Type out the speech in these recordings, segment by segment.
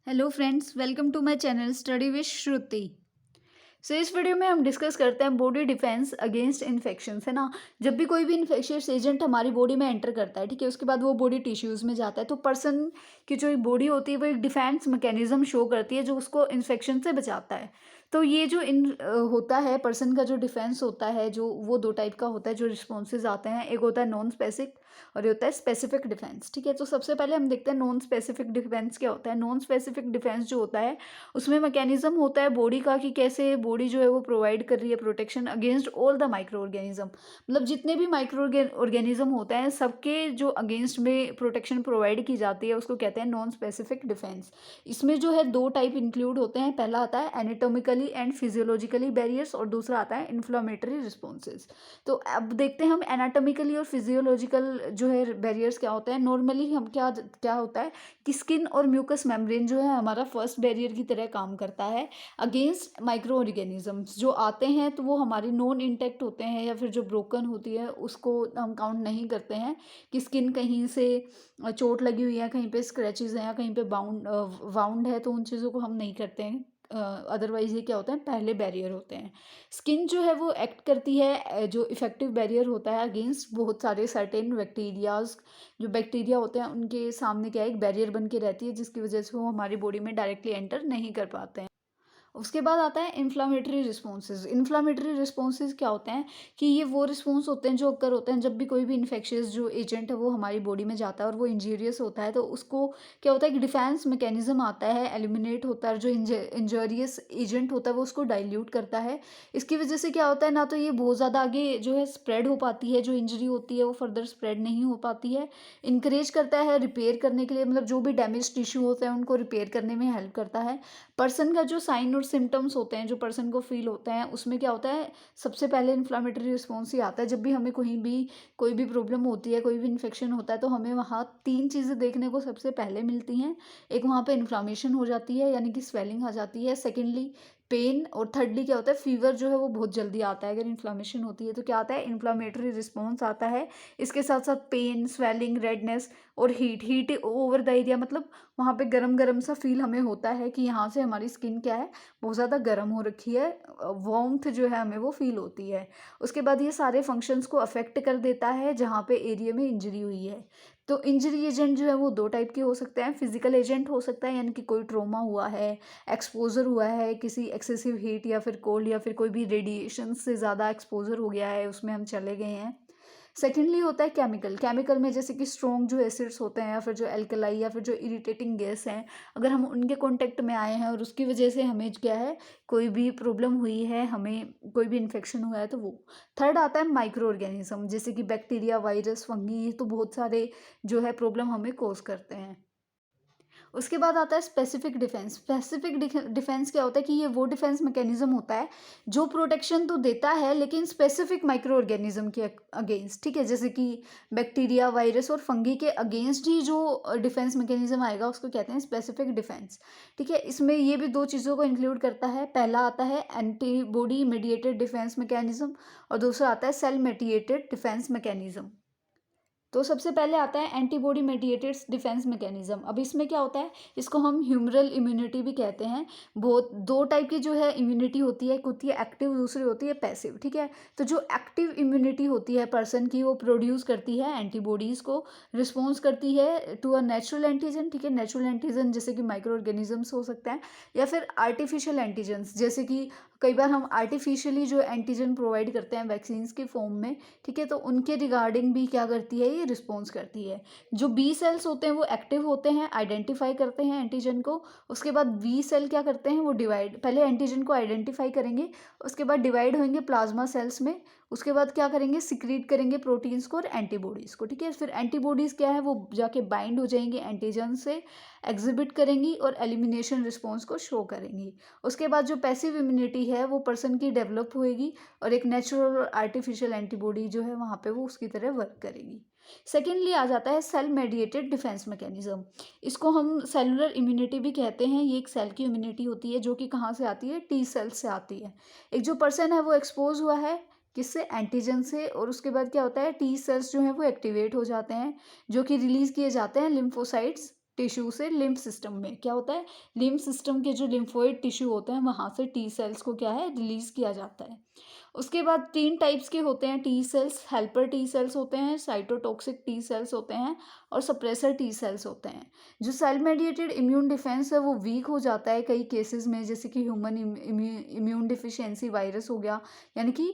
Hello friends, welcome to my channel study with Shruti. इस video में हम डिस्कस करते हैं बॉडी डिफेंस अगेंस्ट इन्फेक्शंस, है ना। जब भी कोई भी इन्फेक्शियस एजेंट हमारी बॉडी में एंटर करता है, ठीक है, उसके बाद वो बॉडी टिश्यूज में जाता है, तो पर्सन की जो बॉडी होती है वो एक डिफेंस मैकेनिज्म शो करती है जो उसको इन्फेक्शन से बचाता है। तो ये जो होता है पर्सन का जो डिफेंस होता है, जो वो दो टाइप का होता है जो रिस्पॉन्सेज आते हैं। एक होता है नॉन स्पेसिफिक और ये होता है स्पेसिफिक डिफेंस, ठीक है। तो सबसे पहले हम देखते हैं नॉन स्पेसिफिक डिफेंस क्या होता है। नॉन स्पेसिफिक डिफेंस जो होता है उसमें मैकेनिज्म होता है बॉडी का कि कैसे बॉडी जो है वो प्रोवाइड कर रही है protection against all the micro organism. मतलब जितने भी माइक्रो ऑर्गेनिज्म होते हैं सबके जो अगेंस्ट में प्रोटेक्शन प्रोवाइड की जाती है उसको कहते हैं नॉन स्पेसिफिक डिफेंस। इसमें जो है दो टाइप इंक्लूड होते हैं। पहला आता है एनाटॉमिकली एंड फिजियोलॉजिकली बैरियर्स और दूसरा आता है इन्फ्लामेटरी रिस्पॉन्सेज। तो अब देखते हैं हम एनाटॉमिकली और फिजियोलॉजिकल जो है बैरियर्स क्या होते हैं। नॉर्मली हम क्या क्या होता है कि स्किन और म्यूकस मेम्ब्रेन जो है हमारा फर्स्ट बैरियर की तरह काम करता है अगेंस्ट माइक्रो ऑर्गेनिजम्स जो आते हैं। तो वो हमारी नॉन इंटेक्ट होते हैं या फिर जो ब्रोकन होती है उसको हम काउंट नहीं करते हैं कि स्किन कहीं से चोट लगी हुई है, कहीं पे स्क्रैचेस हैं या कहीं पे वाउंड है, तो उन चीज़ों को हम नहीं करते हैं। अदरवाइज ये क्या होता है, पहले बैरियर होते हैं। स्किन जो है वो एक्ट करती है जो इफेक्टिव बैरियर होता है अगेंस्ट बहुत सारे सर्टेन बैक्टीरियाज। जो बैक्टीरिया होते हैं उनके सामने क्या है, एक बैरियर बन के रहती है जिसकी वजह से वो हमारी बॉडी में डायरेक्टली एंटर नहीं कर पाते हैं। उसके बाद आता है इन्फ्लामेटरी रिस्पॉन्सेज। इन्फ्लामेटरी रिस्पॉन्सेज क्या होते हैं कि ये वो रिस्पॉन्स होते हैं जो अक्कर होते हैं जब भी कोई भी इन्फेक्शियस जो एजेंट है वो हमारी बॉडी में जाता है और वो इंजीरियस होता है, तो उसको क्या होता है कि डिफेंस मैकेनिज्म आता है, एलिमिनेट होता है। जो इंजरियस एजेंट होता है वो उसको डाइल्यूट करता है। इसकी वजह से क्या होता है, ना तो ये बहुत ज़्यादा आगे जो है स्प्रेड हो पाती है, जो इंजरी होती है वो फर्दर स्प्रेड नहीं हो पाती है। इंकरेज करता है रिपेयर करने के लिए, मतलब जो भी डैमेज टिश्यू होते हैं उनको रिपेयर करने में हेल्प करता है। पर्सन का जो साइन और सिम्टम्स होते हैं जो पर्सन को फील होते हैं उसमें क्या होता है, सबसे पहले इन्फ्लामेटरी रिस्पॉन्स ही आता है। जब भी हमें कहीं भी कोई भी प्रॉब्लम होती है, कोई भी इन्फेक्शन होता है, तो हमें वहाँ तीन चीज़ें देखने को सबसे पहले मिलती हैं। एक वहाँ पे इन्फ्लामेशन हो जाती है यानी कि स्वेलिंग आ जाती है। सेकेंडली पेन, और थर्डली क्या होता है, फीवर जो है वो बहुत जल्दी आता है। अगर इन्फ्लामेशन होती है तो क्या आता है, इन्फ्लामेटरी रिस्पॉन्स आता है। इसके साथ साथ पेन, स्वेलिंग, रेडनेस और हीट ओवर द एरिया, मतलब वहाँ पे गरम गरम सा फील हमें होता है कि यहाँ से हमारी स्किन क्या है, बहुत ज़्यादा गर्म हो रखी है। वार्मथ जो है हमें वो फील होती है। उसके बाद ये सारे फंक्शंस को अफेक्ट कर देता है जहाँ पे एरिया में इंजरी हुई है। तो इंजरी एजेंट जो है वो दो टाइप के हो सकते हैं। फिजिकल एजेंट हो सकता है यानी कि कोई ट्रॉमा हुआ है, एक्सपोजर हुआ है किसी एक्सेसिव हीट या फिर कोल्ड, या फिर कोई भी रेडिएशन से ज़्यादा एक्सपोजर हो गया है, उसमें हम चले गए हैं। सेकेंडली होता है केमिकल। केमिकल में जैसे कि स्ट्रॉन्ग जो एसिड्स होते हैं या फिर जो एल्कलाई या फिर जो इरिटेटिंग गैस हैं, अगर हम उनके कांटेक्ट में आए हैं और उसकी वजह से हमें क्या है, कोई भी प्रॉब्लम हुई है, हमें कोई भी इन्फेक्शन हुआ है, तो वो। थर्ड आता है माइक्रो ऑर्गेनिज्म, जैसे कि बैक्टीरिया, वायरस, फंगी, ये तो बहुत सारे जो है प्रॉब्लम हमें कोज करते हैं। उसके बाद आता है स्पेसिफिक डिफेंस। स्पेसिफिक डिफेंस क्या होता है कि ये वो डिफेंस मैकेनिज्म होता है जो प्रोटेक्शन तो देता है लेकिन स्पेसिफिक माइक्रो ऑर्गेनिज्म के अगेंस्ट, ठीक है। जैसे कि बैक्टीरिया, वायरस और फंगी के अगेंस्ट ही जो डिफेंस मैकेनिज्म आएगा उसको कहते हैं स्पेसिफिक डिफेंस, ठीक है। इसमें ये भी दो चीज़ों को इंक्लूड करता है। पहला आता है एंटीबॉडी मेडिएटेड डिफेंस मैकेनिज्म और दूसरा आता है सेल मेडिएटेड डिफेंस मैकेनिज्म। तो सबसे पहले आता है एंटीबॉडी मेडिएटेड डिफेंस मैकेनिज्म। अब इसमें क्या होता है, इसको हम ह्यूमरल इम्यूनिटी भी कहते हैं। बहुत दो टाइप की जो है इम्यूनिटी होती है, एक होती है एक्टिव, दूसरी होती है पैसिव, ठीक है। तो जो एक्टिव इम्यूनिटी होती है पर्सन की, वो प्रोड्यूस करती है एंटीबॉडीज़ को, रिस्पॉन्स करती है टू अ नेचुरल एंटीजन, ठीक है। नेचुरल एंटीजन जैसे कि माइक्रो ऑर्गेनिजम्स हो सकते हैं या फिर आर्टिफिशियल एंटीजन्स, जैसे कि कई बार हम आर्टिफिशियली जो एंटीजन प्रोवाइड करते हैं वैक्सीन्स के फॉर्म में, ठीक है। तो उनके रिगार्डिंग भी क्या करती है, ये रिस्पॉन्स करती है। जो बी सेल्स होते हैं वो एक्टिव होते हैं, आइडेंटिफाई करते हैं एंटीजन को। उसके बाद बी सेल क्या करते हैं, वो डिवाइड, पहले एंटीजन को आइडेंटिफाई करेंगे, उसके बाद डिवाइड होंगे प्लाज्मा सेल्स में। उसके बाद क्या करेंगे, सिक्रीट करेंगे प्रोटीन्स को और एंटीबॉडीज़ को, ठीक है। फिर एंटीबॉडीज़ क्या है, वो जाके बाइंड हो जाएंगी एंटीजन से, एग्जिबिट करेंगी और एलिमिनेशन रिस्पॉन्स को शो करेंगी। उसके बाद जो पैसिव इम्यूनिटी है वो पर्सन की डेवलप होएगी और एक नेचुरल और आर्टिफिशियल एंटीबॉडी जो है वहाँ पे वो उसकी तरह वर्क करेगी। सेकेंडली आ जाता है सेल मेडिएटेड डिफेंस मैकेनिज्म। इसको हम सेलुलर इम्यूनिटी भी कहते हैं। ये एक सेल की इम्यूनिटी होती है जो कि कहाँ से आती है, टी सेल्स से आती है। एक जो पर्सन है वो एक्सपोज हुआ है किससे, एंटीजन से, और उसके बाद क्या होता है, टी सेल्स जो हैं वो एक्टिवेट हो जाते हैं जो कि रिलीज किए जाते हैं लिम्फोसाइट्स टिश्यू से लिम्फ सिस्टम में क्या होता है, लिम्फ सिस्टम के जो लिम्फोइड टिश्यू होते हैं वहाँ से टी सेल्स को क्या है रिलीज किया जाता है। उसके बाद 3 टाइप्स के होते हैं T cells, helper T cells होते हैं, साइटोटॉक्सिक टी सेल्स होते हैं और सप्रेसर टी सेल्स होते हैं। जो सेल मेडिएटेड इम्यून डिफेंस है वो वीक हो जाता है कई केसेस में, जैसे कि ह्यूमन इम्यून डिफिशियंसी वायरस हो गया, यानी कि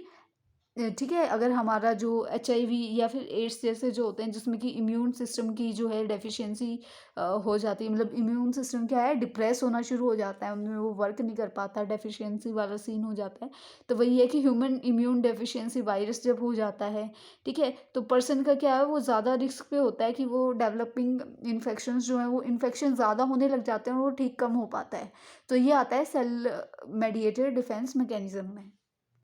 ठीक है, अगर हमारा जो एचआईवी या फिर एड्स जैसे जो होते हैं जिसमें कि इम्यून सिस्टम की जो है डेफिशिएंसी हो जाती है, मतलब इम्यून सिस्टम क्या है डिप्रेस होना शुरू हो जाता है, उनमें वो वर्क नहीं कर पाता, डेफिशिएंसी वाला सीन हो जाता है। तो वही है कि ह्यूमन इम्यून डेफिशिएंसी वायरस जब हो जाता है, ठीक है, तो पर्सन का क्या है वो ज़्यादा रिस्क पे होता है कि वो डेवलपिंग इन्फेक्शंस जो हैं वो इन्फेक्शन ज़्यादा होने लग जाते हैं और वो ठीक कम हो पाता है। तो ये आता है सेल मेडिएटेड डिफेंस मैकेनिज्म में।